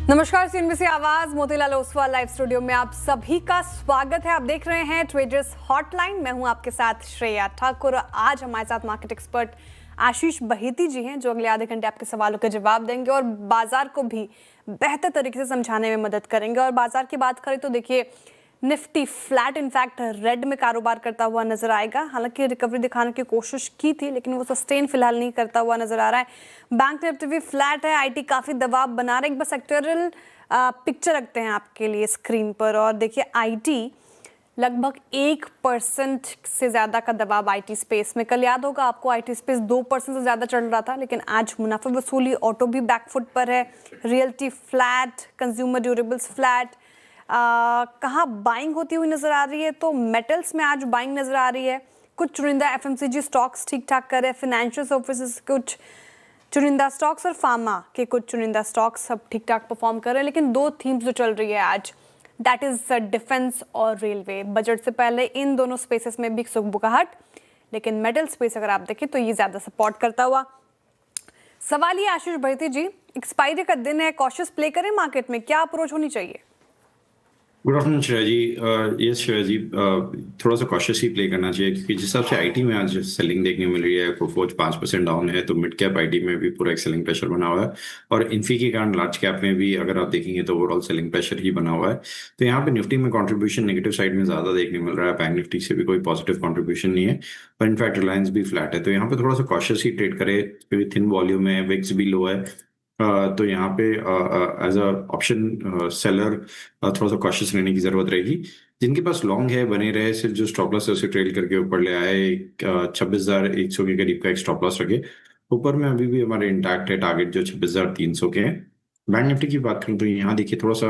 नमस्कार, सीएनबीसी आवाज Motilal Oswal live studio में आप सभी का स्वागत है। आप देख रहे हैं ट्रेडर्स हॉटलाइन। मैं हूं आपके साथ श्रेया ठाकुर। आज हमारे साथ मार्केट एक्सपर्ट आशीष बहेती जी हैं, जो अगले आधे घंटे आपके सवालों के जवाब देंगे और बाजार को भी बेहतर तरीके से समझाने में मदद करेंगे। और बाजार की बात करें तो देखिए, निफ्टी फ्लैट इनफैक्ट रेड में कारोबार करता हुआ नजर आएगा। हालांकि रिकवरी दिखाने की कोशिश की थी, लेकिन वो सस्टेन फिलहाल नहीं करता हुआ नजर आ रहा है। बैंक निफ्टी भी फ्लैट है, आईटी काफी दबाव बना रहे हैं। एक बार सेक्टोरल पिक्चर रखते हैं आपके लिए स्क्रीन पर, और देखिए आईटी लगभग 1% से ज्यादा का दबाव आईटी स्पेस में। कल याद होगा आपको, आईटी स्पेस 2% से ज्यादा चल रहा था, लेकिन आज मुनाफा वसूली, ऑटो भी बैकफुट पर है, realty flat, consumer durables flat. कहाँ बाइंग होती हुई नजर आ रही है, तो मेटल्स में आज बाइंग नजर आ रही है। कुछ चुनिंदा एफएमसीजी स्टॉक्स ठीक ठाक कर रहे हैं, फाइनेंशियल सर्विसेज कुछ चुनिंदा स्टॉक्स और फार्मा के कुछ चुनिंदा स्टॉक्स सब ठीक ठाक परफॉर्म कर रहे हैं। लेकिन दो थीम्स जो चल रही है आज, दैट इज डिफेंस और रेलवे। बजट से पहले इन दोनों स्पेसेस में भी सुगबुगाहट, लेकिन मेटल स्पेस अगर आप देखें तो ये ज्यादा सपोर्ट करता हुआ। सवाल ये आशीष बहेती जी, एक्सपायरी का दिन है, कॉशियस प्ले करें मार्केट में, क्या अप्रोच होनी चाहिए? गुड आफ्टरनून श्रेया जी। यस श्रेया जी, थोड़ा सा कॉशियस ही प्ले करना चाहिए, क्योंकि जिस हिसाब से आईटी में आज सेलिंग देखने को मिल रही है, कोफोज 5% डाउन है, तो मिड कैप आईटी में भी पूरा एक सेलिंग प्रेशर बना हुआ है। और इन्फी के कारण लार्ज कैप में भी अगर आप देखेंगे तो ओवरऑल सेलिंग प्रेशर ही बना हुआ है। तो यहाँ पे निफ्टी में कंट्रीब्यूशन नेगेटिव साइड में ज्यादा देखने मिल रहा है। बैंक निफ्टी से भी कोई पॉजिटिव कंट्रीब्यूशन नहीं है, पर इनफैक्ट रिलायंस भी फ्लैट है। तो यहाँ पे थोड़ा सा कॉशियस ही ट्रेड करे। थिन वॉल्यूम है, विक्स भी लो है, तो यहाँ पे एज अ ऑप्शन सेलर थोड़ा सा कॉशियस रहने की जरूरत रहेगी। जिनके पास लॉन्ग है बने रहे, सिर्फ जो स्टॉप लॉस है उसे ट्रेल करके ऊपर ले आए। 26,100 के करीब का एक स्टॉप लॉस रखे। ऊपर में अभी भी हमारे इंटैक्ट है टारगेट जो 26,300 के हैं। बैंक निफ्टी की बात करूं तो यहाँ देखिए थोड़ा सा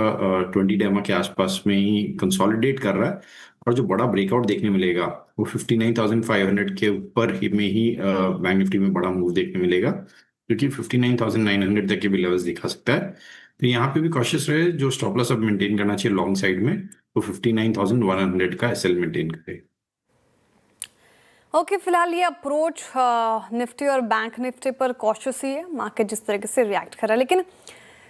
20 डेमा के आसपास में ही कंसोलिडेट कर रहा है, और जो बड़ा ब्रेकआउट देखने मिलेगा वो 59,500 के ऊपर ही में ही बैंक निफ्टी में बड़ा मूव देखने मिलेगा, क्योंकि 59,900 तक के भी लेवल्स दिखा सकता है। तो यहाँ पे भी कॉशियस रहे, जो स्टॉप लॉस अब मेंटेन करना चाहिए लॉन्ग साइड में, तो 59,100 का एसएल मेंटेन करे। ओके, फिलहाल ये अप्रोच निफ्टी और बैंक निफ्टी पर कॉशियस ही है, मार्केट जिस तरीके से रिएक्ट कर रहा है। लेकिन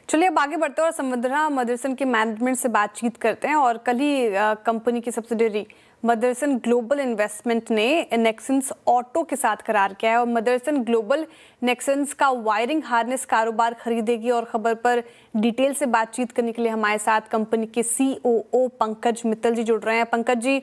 चलिए अब आगे बढ़ते हैं और संवर्धना मदरसन के मैनेजमेंट से बातचीत करते हैं। और कल ही कंपनी की सब्सिडियरी मदरसन ग्लोबल इन्वेस्टमेंट ने नेक्संस ऑटो के साथ करार किया है, और मदरसन ग्लोबल नेक्संस का वायरिंग हार्नेस कारोबार खरीदेगी। और खबर पर डिटेल से बातचीत करने के लिए हमारे साथ कंपनी के सीओओ पंकज मित्तल जी जुड़ रहे हैं। पंकज जी,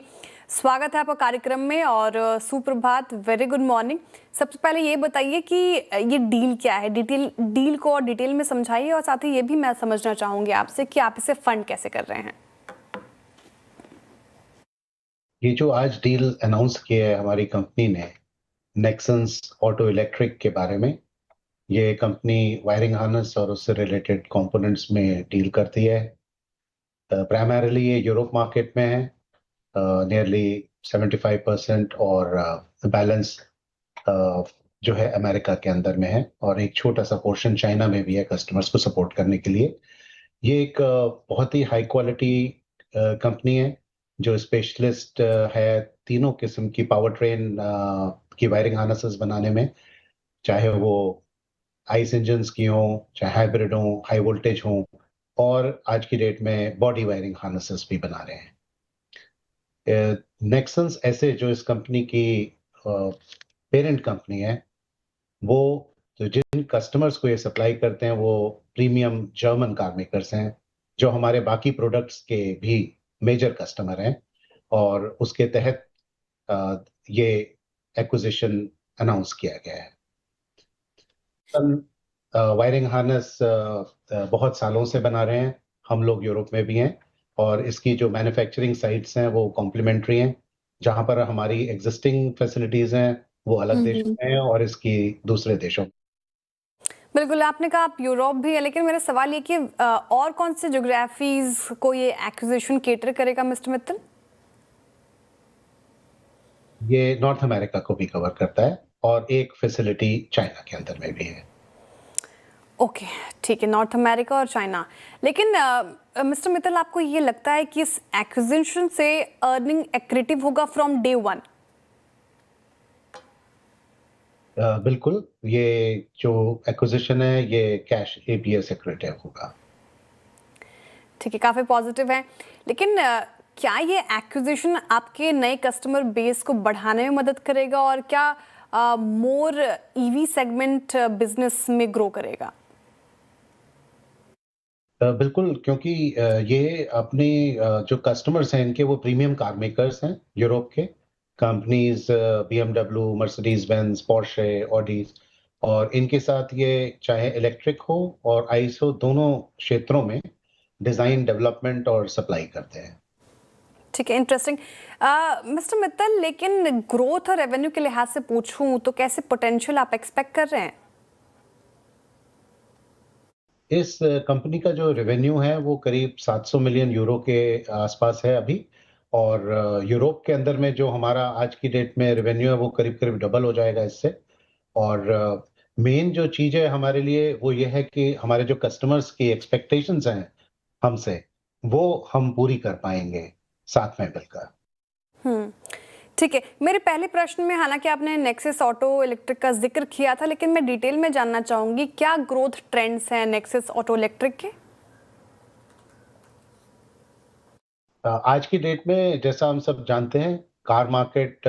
स्वागत है आपका कार्यक्रम में और सुप्रभात, वेरी गुड मॉर्निंग। सबसे पहले ये बताइए कि ये डील क्या है, डील को और डिटेल में समझाइए, और साथ ही ये भी मैं समझना चाहूंगी आपसे कि आप इसे फंड कैसे कर रहे हैं। ये जो आज डील अनाउंस किया है हमारी कंपनी ने नेक्संस ऑटो इलेक्ट्रिक के बारे में, ये कंपनी वायरिंग हार्नेस और उससे रिलेटेड कंपोनेंट्स में डील करती है। प्राइमरीली ये यूरोप मार्केट में है, नियरली 75%, और बैलेंस जो है अमेरिका के अंदर में है, और एक छोटा सा पोर्शन चाइना में भी है कस्टमर्स को सपोर्ट करने के लिए। ये एक बहुत ही हाई क्वालिटी कंपनी है जो स्पेशलिस्ट है तीनों किस्म की पावर ट्रेन की वायरिंग हार्नेसेस बनाने में, चाहे वो आइस इंजन्स की हो, चाहे हाइब्रिड हो, हाई वोल्टेज हो, और आज की डेट में बॉडी वायरिंग हार्नेसेस भी बना रहे हैं। नेक्संस ऐसे जो इस कंपनी की पेरेंट कंपनी है, वो तो जिन कस्टमर्स को ये सप्लाई करते हैं वो प्रीमियम जर्मन कार मेकर्स हैं, जो हमारे बाकी प्रोडक्ट्स के भी मेजर कस्टमर हैं, और उसके तहत ये एक्विजिशन अनाउंस किया गया है। वायरिंग हार्नेस बहुत सालों से बना रहे हैं, हम लोग यूरोप में भी हैं, और इसकी जो मैन्युफैक्चरिंग साइट्स हैं वो कॉम्प्लीमेंट्री हैं। जहां पर हमारी एग्जिस्टिंग फैसिलिटीज हैं वो अलग देशों में हैं, और इसकी दूसरे देशों में। बिल्कुल, आपने कहा आप यूरोप भी है, लेकिन मेरा सवाल ये कि और कौन से ज्योग्राफीज को ये एक्विजिशन केटर करेगा मिस्टर मित्तल? ये नॉर्थ अमेरिका को भी कवर करता है, और एक फैसिलिटी चाइना के अंदर में भी है। ओके, ठीक है, नॉर्थ अमेरिका और चाइना। लेकिन मिस्टर मित्तल, आपको ये लगता है कि इस एक्विजिशन से अर्निंग एक्रेटिव होगा फ्रॉम डे वन? बिल्कुल, ये जो एक्विजिशन है ये कैश EPS एक्रेटिव होगा। ठीक है, काफ़ी पॉजिटिव है। लेकिन क्या ये एक्विजिशन आपके नए कस्टमर बेस को बढ़ाने में मदद करेगा और क्या मोर ईवी सेगमेंट बिजनेस में ग्रो करेगा? बिल्कुल, क्योंकि ये अपने जो कस्टमर्स हैं इनके वो प्रीमियम कार मेकर्स हैं यूरोप के companies, BMW, Mercedes Benz, Porsche, Audi, और इनके साथ ये चाहे इलेक्ट्रिक हो और आइस हो, दोनों क्षेत्रों में डिजाइन, डेवलपमेंट और सप्लाई करते हैं। ठीक है, इंटरेस्टिंग। मिस्टर मित्तल, लेकिन ग्रोथ और रेवेन्यू के लिहाज से पूछूं तो कैसे पोटेंशियल आप एक्सपेक्ट कर रहे हैं? इस कंपनी का जो रेवेन्यू है वो करीब 700 मिलियन यूरो के आसपास है अभी, और यूरोप के अंदर में जो हमारा आज की डेट में रेवेन्यू है वो करीब करीब डबल हो जाएगा इससे। और मेन जो चीज है हमारे लिए वो ये है कि हमारे जो कस्टमर्स की एक्सपेक्टेशंस हैं हमसे, वो हम पूरी कर पाएंगे साथ में मिलकर। हम्म, ठीक है। मेरे पहले प्रश्न में हालांकि आपने नेक्सस ऑटो इलेक्ट्रिक का जिक्र किया था, लेकिन मैं डिटेल में जानना चाहूंगी क्या ग्रोथ ट्रेंड्स हैं नेक्सस ऑटो इलेक्ट्रिक के? आज की डेट में जैसा हम सब जानते हैं, कार मार्केट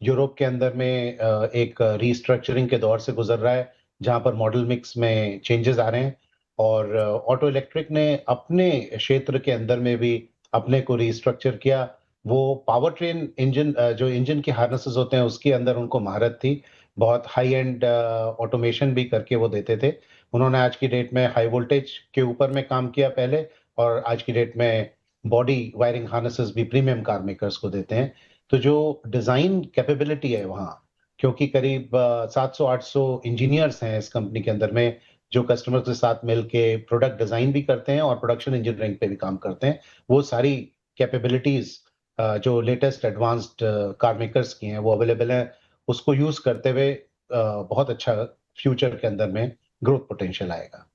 यूरोप के अंदर में एक रीस्ट्रक्चरिंग के दौर से गुजर रहा है, जहां पर मॉडल मिक्स में चेंजेस आ रहे हैं, और ऑटो इलेक्ट्रिक ने अपने क्षेत्र के अंदर में भी अपने को रीस्ट्रक्चर किया। वो पावर ट्रेन इंजन, जो इंजन के हार्नेसेस होते हैं उसके अंदर उनको महारत थी, बहुत हाई एंड ऑटोमेशन भी करके वो देते थे। उन्होंने आज की डेट में हाई वोल्टेज के ऊपर में काम किया पहले, और आज की डेट में बॉडी वायरिंग हार्नेसेस भी प्रीमियम कार मेकर्स को देते हैं। तो जो डिजाइन कैपेबिलिटी है वहाँ, क्योंकि करीब 700-800 इंजीनियर्स हैं इस कंपनी के अंदर में, जो कस्टमर के साथ मिलके प्रोडक्ट डिजाइन भी करते हैं और प्रोडक्शन इंजीनियरिंग पे भी काम करते हैं, वो सारी कैपेबिलिटीज जो लेटेस्ट एडवांस्ड कार मेकर्स की हैं वो अवेलेबल हैं। उसको यूज करते हुए बहुत अच्छा फ्यूचर के अंदर में ग्रोथ पोटेंशियल आएगा।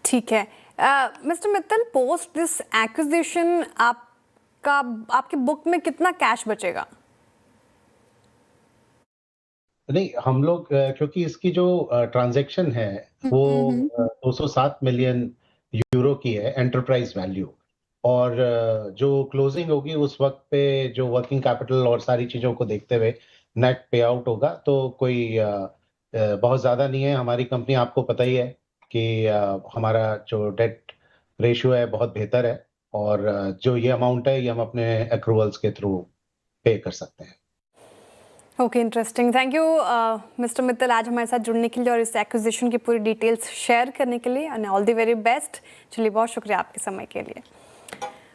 ठीक है। Mister Mittal, post this acquisition आपके बुक में कितना कैश बचेगा? नहीं, हम लोग क्योंकि इसकी जो ट्रांजैक्शन है वो 207 मिलियन यूरो की है एंटरप्राइज वैल्यू, और जो क्लोजिंग होगी उस वक्त पे जो वर्किंग कैपिटल और सारी चीजों को देखते हुए नेट पे आउट होगा, तो कोई बहुत ज्यादा नहीं है। हमारी कंपनी, आपको पता ही है कि हमारा जो डेट रेशियो है बहुत बेहतर है, और जो ये अमाउंट है ये हम अपने अक्रूवल्स के थ्रू पे कर सकते हैं। Okay, interesting. Thank you mister Mittal, आज हमारे साथ जुड़ने के लिए और इस एक्विजिशन की पूरी डिटेल्स शेयर करने के लिए, and all the very best. चलिए, बहुत शुक्रिया आपके समय के लिए।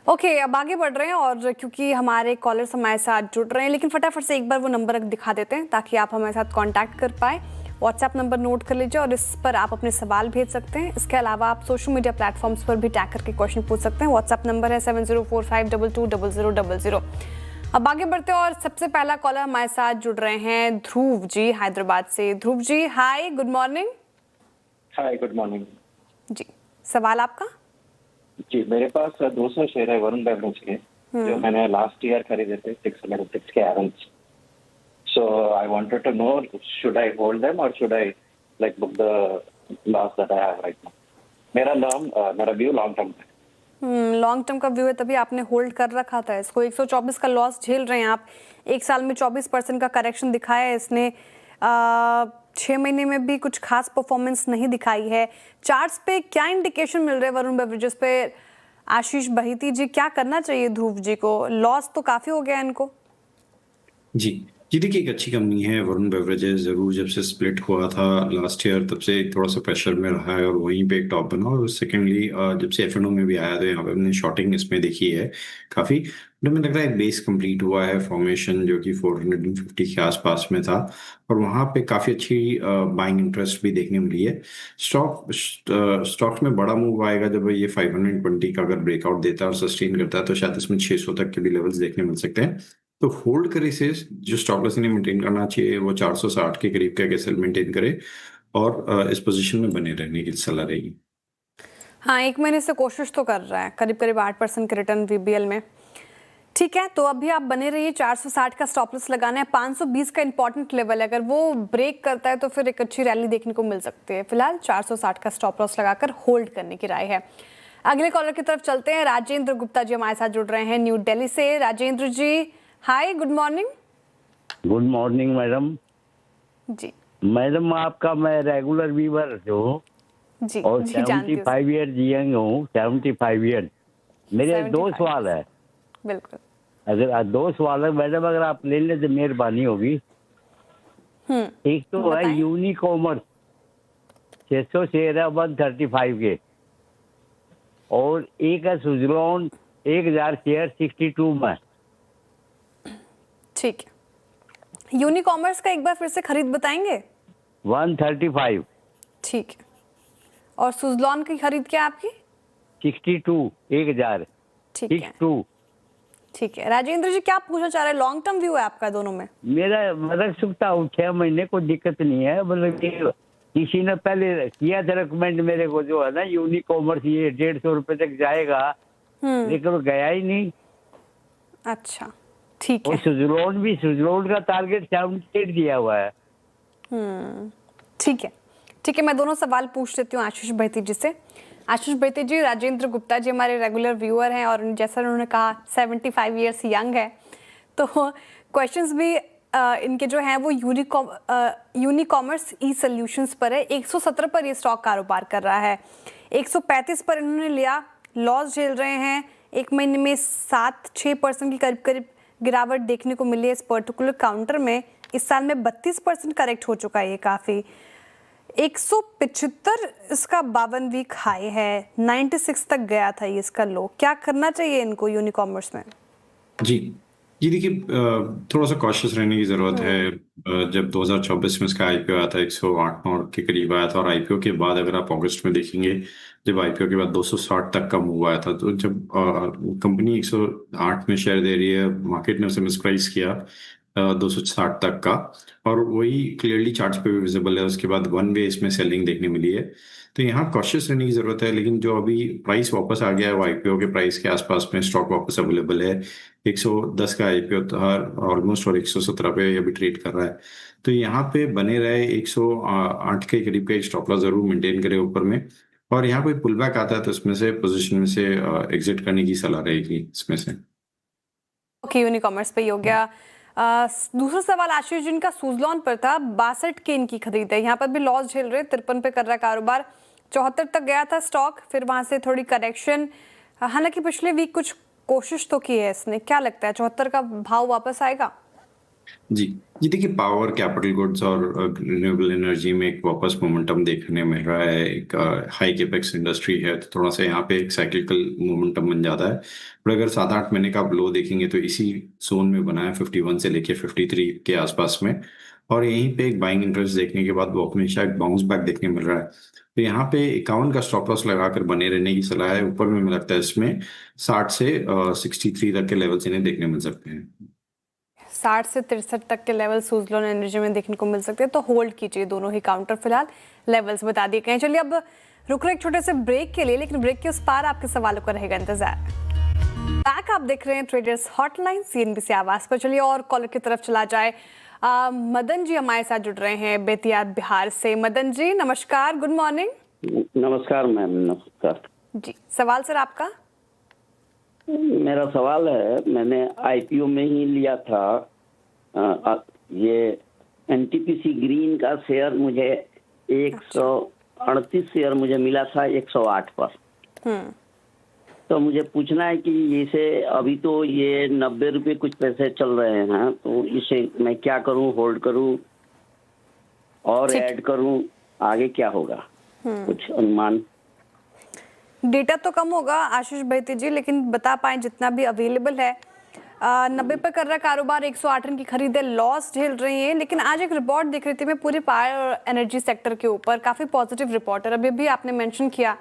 ओके, अब आगे बढ़ रहे हैं, और क्योंकि हमारे कॉलर्स हमारे साथ जुड़ रहे हैं, लेकिन फटाफट से एक बार वो नंबर दिखा देते हैं ताकि आप हमारे साथ कांटेक्ट कर पाए। व्हाट्सएप नंबर नोट कर लीजिए और इस पर आप अपने सवाल भेज सकते हैं। इसके अलावा आप सोशल मीडिया प्लेटफॉर्म्स पर भी टैग करके क्वेश्चन पूछ सकते हैं। व्हाट्सएप नंबर है 7045220000। अब आगे बढ़ते हैं और सबसे पहला कॉलर हमारे साथ जुड़ रहे हैं ध्रुव जी हैदराबाद से। Dhruv ji, hi, good morning. हाय, गुड मॉर्निंग जी, सवाल आपका? जी, मेरे पास 200 शेयर है वरुण बेवरेज के, जो मैंने लास्ट ईयर खरीदे थे 6 के average. So I wanted to know, should I hold them और should I like book the loss that I have right now. मेरा व्यू लॉन्ग टर्म है। लॉन्ग टर्म का व्यू है, तभी आपने होल्ड कर रखा था इसको। 124 का लॉस झेल रहे हैं आप। एक साल में 24% का करेक्शन दिखाया है इसने। 6 महीने में भी कुछ खास परफॉर्मेंस नहीं दिखाई है। चार्ट्स पे क्या इंडिकेशन मिल रहे हैं वरुण बेवरेजेस पे? आशीष बहीती जी, क्या करना चाहिए ध्रुव जी को? लॉस तो काफी हो गया इनको। जी देखिए, एक अच्छी कंपनी है वरुण बेवरेजेस। जरूर जब से स्प्लिट हुआ था लास्ट ईयर, तब से थोड़ा सा प्रेशर में रहा है और वहीं पे एक टॉप बना। और सेकेंडली जब से एफ में भी आया तो यहाँ पे हमने शॉर्टिंग इसमें देखी है काफ़ी। तो मुझे लग रहा है एक बेस कंप्लीट हुआ है, फॉर्मेशन जो कि 450 के आसपास में था, और वहाँ पे काफ़ी अच्छी बाइंग इंटरेस्ट भी देखने मिली है। स्टॉक्स में बड़ा मूव आएगा जब ये 520 का अगर ब्रेकआउट देता है और सस्टेन करता है, तो शायद इसमें 600 तक के भी लेवल्स देखने मिल सकते हैं। तो होल्ड करे से जो स्टॉप लॉस इन्हें मेंटेन करना चाहिए वो 460 के करीब का कैसे मेंटेन करे, और इस पोजीशन में बने रहने की सलाह रहेगी। हाँ, 1 महीने से कोशिश तो कर रहा है, करीब 8% के रिटर्न वीबीएल में। ठीक है, तो अभी आप बने रहिए। 460 का स्टॉप लॉस लगाना है। 520 का इंपॉर्टेंट लेवल है, अगर वो ब्रेक करता है तो फिर एक अच्छी रैली देखने को मिल सकती है। फिलहाल 460 का स्टॉप लॉस लगाकर होल्ड करने की राय है। अगले कॉलर की तरफ चलते हैं। राजेंद्र गुप्ता जी हमारे साथ जुड़ रहे हैं न्यू दिल्ली से। Rajendra ji hi, good morning. Good morning madam. जी मैडम आपका मैं रेगुलर व्यूअर हूँ जी और जी जानती हूँ 75 ईयर यंग हूँ, 75 ईयर। मेरे 2 75 सवाल है। बिल्कुल। अगर 2 सवाल है मैडम, अगर आप ले लें तो मेहरबानी होगी। एक तो है बताएं। यूनिकॉमर्स 600 शेयर है 135 के, और एक है सुजलॉन 1000 शेयर 62 में। ठीक है, यूनिकॉमर्स का एक बार फिर से खरीद बताएंगे। 135 ठीक है, और सुजलॉन की खरीद क्या है आपकी? 62 1000 ठीक है 62। ठीक है। राजेंद्र जी क्या पूछना चाह रहे हैं? लॉन्ग टर्म व्यू है आपका दोनों में? मेरा मतलब सुखता हूँ 6 महीने, कोई दिक्कत नहीं है। मतलब कि किसी ने पहले किया था रिकमेंड मेरे को, जो है ना यूनिकॉमर्स, ये 150 रुपए तक जाएगा, लेकिन वो गया ही नहीं। अच्छा ठीक और है। सुजलॉन का टारगेट 78 दिया हुआ है। ठीक है ठीक है, मैं दोनों सवाल पूछ लेती हूँ आशीष भैती जी से। आशीष भैती जी, राजेंद्र गुप्ता जी हमारे रेगुलर व्यूअर हैं और जैसा उन्होंने कहा 75 ईयर्स यंग है, तो क्वेश्चंस भी इनके जो हैं वो यूनिकॉमर्स ई सॉल्यूशंस पर है। 117 पर ये स्टॉक कारोबार कर रहा है, 135 पर इन्होंने लिया, लॉस झेल रहे हैं। एक महीने में 7-6% की करीब करीब गिरावट देखने को मिली है इस पर्टिकुलर काउंटर में। इस साल में 32% करेक्ट हो चुका है ये काफ़ी। 175 इसका 52 वीक हाई है, 96 तक गया था ये इसका लो। क्या करना चाहिए इनको यूनिकॉमर्स में? जी जी देखिए, थोड़ा सा कॉशियस रहने की ज़रूरत है। जब 2024 में इसका आईपीओ आया था 108-9 के करीब आया था, और आईपीओ के बाद अगर आप अगस्त में देखेंगे, जब आईपीओ के बाद 260 तक का मूव आया था, तो जब कंपनी 108 में शेयर दे रही है, मार्केट ने उसे मिसप्राइस किया 260 तक का, और वही क्लियरली चार्ट्स पे भी विजिबल है। उसके बाद वन वे इसमें सेलिंग देखने मिली है, तो यहाँ कॉशियस रहने की ज़रूरत है। लेकिन जो अभी प्राइस वापस आ गया है वो आईपीओ के प्राइस के आसपास में स्टॉक वापस अवेलेबल है। 110 का आईपीओ था ऑलमोस्ट, और 117 पे अभी ट्रेड कर रहा है। तो यहाँ पे बने रहे, 108 के करीब का स्टॉप लॉस जरूर मेंटेन करे ऊपर में, और यहाँ पे पुल बैक आता है तो इसमें से पोजीशन में से एग्जिट करने की सलाह रहेगी इसमें से। ओके, यूनिकॉमर्स पे ही हो गया। दूसरा सवाल आशीष जी का सुजलॉन पर था। 62 के इनकी खरीद है, यहाँ पर भी लॉस झेल रहे, 53 पे कर रहा है कारोबार। 74 तक गया था स्टॉक, फिर वहां से थोड़ी करेक्शन। हालांकि पिछले वीक कुछ कोशिश तो की है इसने। क्या लगता है 74 का भाव वापस आएगा? जी जी देखिए, पावर, कैपिटल गुड्स और रिन्यूएबल एनर्जी में एक वापस मोमेंटम देखने मिल रहा है। एक हाई कैपेक्स इंडस्ट्री है, तो थोड़ा सा यहाँ पे एक साइक्लिकल मोमेंटम बन जाता है। पर अगर 7-8 महीने का आप लो देखेंगे तो इसी जोन में बना है, 51 से लेके 53 के आसपास में, और यहीं पे एक बाइंग इंटरेस्ट देखने के बाद वो हमेशा एक बाउंस बैक देखने मिल रहा है। तो यहाँ पे 51 का स्टॉप लॉस लगाकर बने रहने की सलाह है। ऊपर में मुझे लगता है इसमें 60 से 63 तक के लेवल्स इन्हें देखने मिल सकते हैं। 60 से 63 तक के लेवल सुजलॉन एनर्जी में देखने को मिल सकते हैं, तो होल्ड कीजिए दोनों ही काउंटर। फिलहाल लेवल्स बता दिए गए हैं। चलिए अब रुक रहे एक छोटे से ब्रेक के लिए, लेकिन ब्रेक के उस पार आपके सवालों का रहेगा इंतजार। बैक आप देख रहे हैं ट्रेडर्स हॉटलाइन सीएनबीसी आवाज पर। चलिए और कॉलर की तरफ चला जाए। मदन जी हमारे साथ जुड़ रहे हैं बेतिया बिहार से। मदन जी नमस्कार, गुड मॉर्निंग। नमस्कार मैम, नमस्कार जी, सवाल सर आपका? मेरा सवाल है, मैंने आईपीओ में ही लिया था ये एनटीपीसी ग्रीन का शेयर। मुझे 138 शेयर मुझे मिला था 108 पर। तो मुझे पूछना है कि इसे अभी तो ये 90 रुपये कुछ पैसे चल रहे हैं, तो इसे मैं क्या करूं, होल्ड करूं और ऐड करूं, आगे क्या होगा? कुछ अनुमान? डेटा तो कम होगा आशीष भैती जी, लेकिन बता पाए जितना भी अवेलेबल है। 90 पे कर रहा कारोबार, 108 की खरीद है, लॉस झेल रही है। लेकिन आज एक रिपोर्ट देख रही थी मैं पूरे पावर और एनर्जी सेक्टर के ऊपर, काफी पॉजिटिव रिपोर्ट है। अभी भी आपने मेंशन किया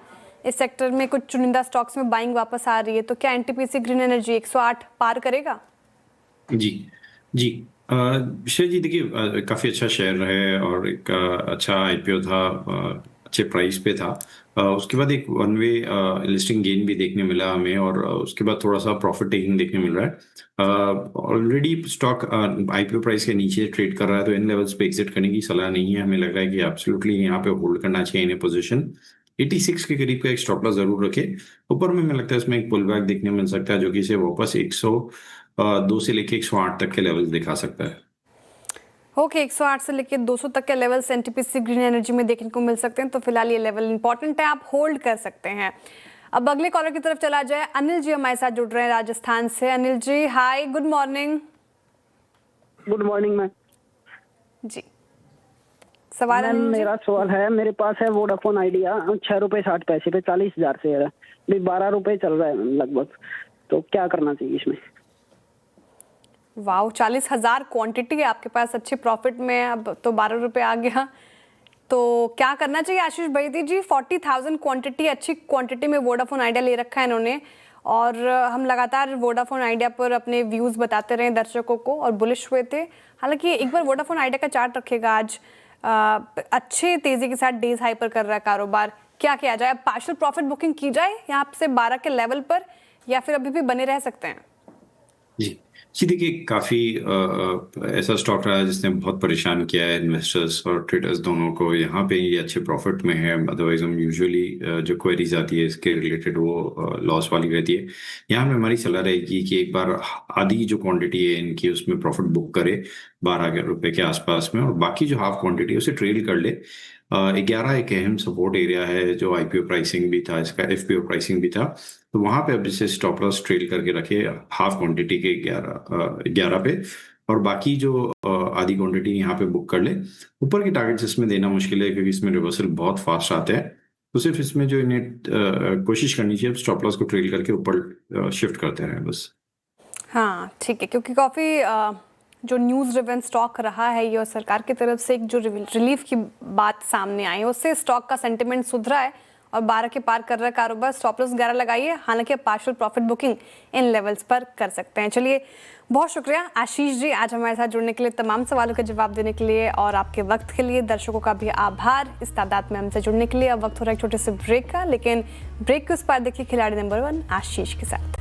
इस सेक्टर में कुछ चुनिंदा स्टॉक्स में बाइंग वापस आ रही है, तो क्या एनटीपीसी ग्रीन एनर्जी 108 पार करेगा? जी जी शेयर जी देखिए, काफ़ी अच्छा शेयर है और एक अच्छा आईपीओ था, अच्छे प्राइस पे था। उसके बाद एक वन वे लिस्टिंग गेन भी देखने मिला हमें, और उसके बाद थोड़ा सा प्रॉफिट टेकिंग देखने मिल रहा है। ऑलरेडी स्टॉक आईपीओ प्राइस के नीचे ट्रेड कर रहा है, तो इन लेवल्स पे एग्जिट करने की सलाह नहीं है। हमें लग रहा है कि एब्सोल्युटली यहाँ पे होल्ड करना चाहिए इन्हें पोजीशन। 86 के करीब का एक स्टॉप लॉस जरूर रखे। ऊपर में लगता है इसमें एक पुल बैक देखने मिल सकता है जो कि इसे वापस 102 से लेके 108 तक के लेवल्स दिखा सकता है। ओके 108 से लेके 200 तक के लेवल्स एनटीपीसी ग्रीन एनर्जी में देखने को मिल सकते हैं, तो फिलहाल ये लेवल इंपॉर्टेंट है, आप होल्ड कर सकते हैं। अब अगले कॉलर की तरफ चला जाए। अनिल जी हमारे साथ जुड़ रहे हैं राजस्थान से। Anil ji hi, good morning. Good morning ma'am जी सवाल मैम, मेरा सवाल है, मेरे पास है वोडाफोन आइडिया 6 रुपए 60 पैसे पे 40,000 शेयर है, अभी 12 रुपए चल रहा है लगभग, तो क्या करना चाहिए इसमें? वाओ 40,000 क्वांटिटी है आपके पास, अच्छे प्रॉफिट में, अब तो 12 रुपए आ गया, तो क्या करना चाहिए आशीष बहीती जी? 40,000 क्वांटिटी, अच्छी क्वांटिटी में वोडाफोन आइडिया ले रखा है इन्होंने, और हम लगातार वोडाफोन आइडिया पर अपने व्यूज़ बताते रहे दर्शकों को और बुलिश हुए थे। हालांकि एक बार वोडाफोन आइडिया का चार्ट रखेगा आज, अच्छे तेज़ी के साथ डेज हाई पर कर रहा है कारोबार, क्या किया जाए? अब पार्शियल प्रॉफिट बुकिंग की जाए यहाँ से 12 के लेवल पर, या फिर अभी भी बने रह सकते हैं? जी देखिए, काफ़ी ऐसा स्टॉक रहा है जिसने बहुत परेशान किया है इन्वेस्टर्स और ट्रेडर्स दोनों को। यहाँ पे ये अच्छे प्रॉफिट में है, अदरवाइज हम यूजुअली जो क्वेरीज आती है इसके रिलेटेड वो लॉस वाली रहती है। यहाँ में हमारी सलाह रहेगी कि एक बार आधी जो क्वांटिटी है इनकी उसमें प्रॉफिट बुक करे 12 रुपए के आसपास में, और बाकी जो हाफ क्वांटिटी है उसे ट्रेल कर ले। 11 एक अहम सपोर्ट एरिया है, जो आईपीओ प्राइसिंग भी था इसका, एफपीओ प्राइसिंग भी था, तो वहां पे अब जैसे स्टॉप लॉस ट्रेल करके रखे हाफ क्वांटिटी के 11 पे, और बाकी जो आधी क्वांटिटी यहाँ पे बुक कर ले। ऊपर के टारगेट्स इसमें देना मुश्किल है क्योंकि इसमें रिवर्सल बहुत फास्ट आते हैं, तो सिर्फ इसमें जो इन्हें कोशिश करनी चाहिए स्टॉप लॉस को ट्रेल करके ऊपर शिफ्ट करते हैं बस। हाँ ठीक है, क्योंकि काफ़ी जो न्यूज़ ड्रिवन स्टॉक रहा है ये, और सरकार की तरफ से एक जो रिलीफ की बात सामने आई है उससे स्टॉक का सेंटिमेंट सुधरा है और 12 के पार कर रहा है कारोबार। स्टॉप लॉस 11 लगाइए, हालांकि आप पार्शियल प्रॉफिट बुकिंग इन लेवल्स पर कर सकते हैं। चलिए, बहुत शुक्रिया आशीष जी आज हमारे साथ जुड़ने के लिए, तमाम सवालों के जवाब देने के लिए और आपके वक्त के लिए। दर्शकों का भी आभार इस तादाद में हमसे जुड़ने के लिए। अब वक्त हो रहा है एक छोटे से ब्रेक का, लेकिन ब्रेक के उस पार देखिए खिलाड़ी नंबर 1 आशीष के साथ।